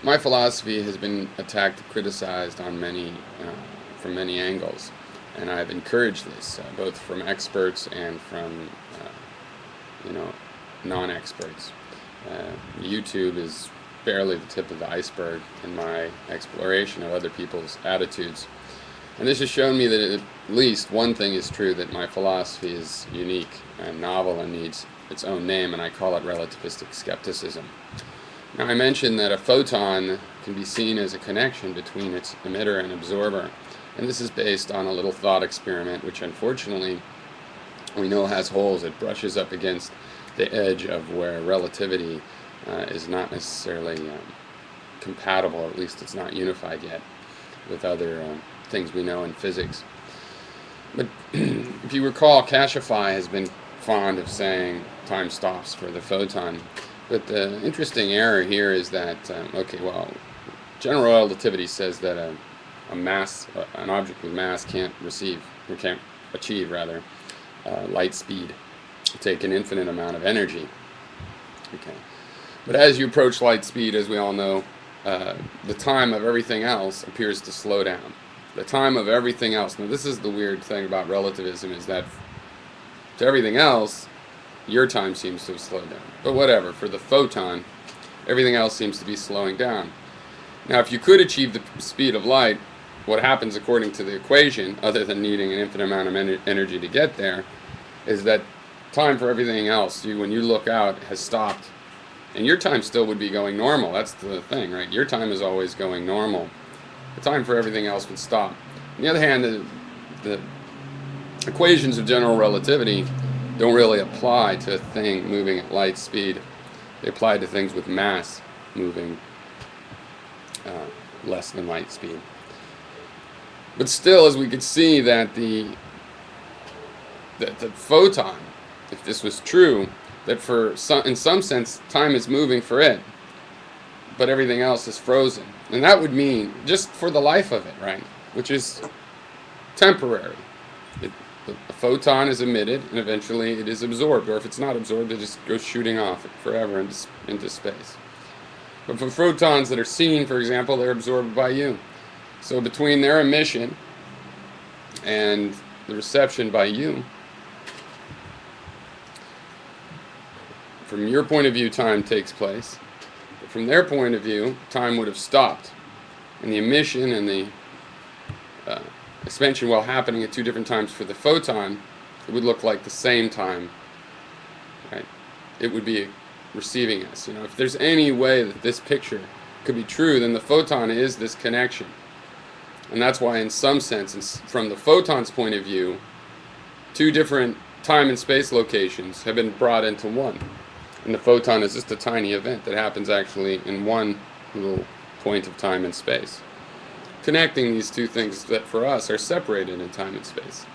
My philosophy has been attacked and criticized on from many angles, and I've encouraged this both from experts and from you know non-experts. YouTube is barely the tip of the iceberg in my exploration of other people's attitudes, and this has shown me that at least one thing is true: that my philosophy is unique and novel and needs its own name, and I call it relativistic skepticism. Now, I mentioned that a photon can be seen as a connection between its emitter and absorber, and this is based on a little thought experiment which unfortunately we know has holes. It brushes up against the edge of where relativity is not necessarily compatible, or at least it's not unified yet, with other things we know in physics. But if you recall, Kashify has been fond of saying time stops for the photon. But the interesting error here is that, general relativity says that an object with mass can't achieve light speed. Take an infinite amount of energy. Okay. But as you approach light speed, as we all know, the time of everything else appears to slow down. The time of everything else. Now, this is the weird thing about relativism, is that to everything else, your time seems to have slowed down. But whatever, for the photon, everything else seems to be slowing down. Now, if you could achieve the speed of light, what happens according to the equation, other than needing an infinite amount of energy to get there, is that time for everything else, when you look out, has stopped. And your time still would be going normal. That's the thing, right? Your time is always going normal. The time for everything else would stop. On the other hand, the equations of general relativity don't really apply to a thing moving at light speed. They apply to things with mass moving less than light speed. But still, as we could see, that the photon, if this was true, that in some sense time is moving for it, but everything else is frozen. And that would mean, just for the life of it, right, which is temporary, a photon is emitted and eventually it is absorbed, or if it's not absorbed, it just goes shooting off forever into space. But for photons that are seen, for example, they're absorbed by you. So between their emission and the reception by you, from your point of view, time takes place. But from their point of view, time would have stopped. And the emission and the expansion, while happening at two different times for the photon, it would look like the same time, right? It would be receiving us. If there's any way that this picture could be true, then the photon is this connection. And that's why, in some sense, from the photon's point of view, two different time and space locations have been brought into one. And the photon is just a tiny event that happens actually in one little point of time and space, connecting these two things that for us are separated in time and space.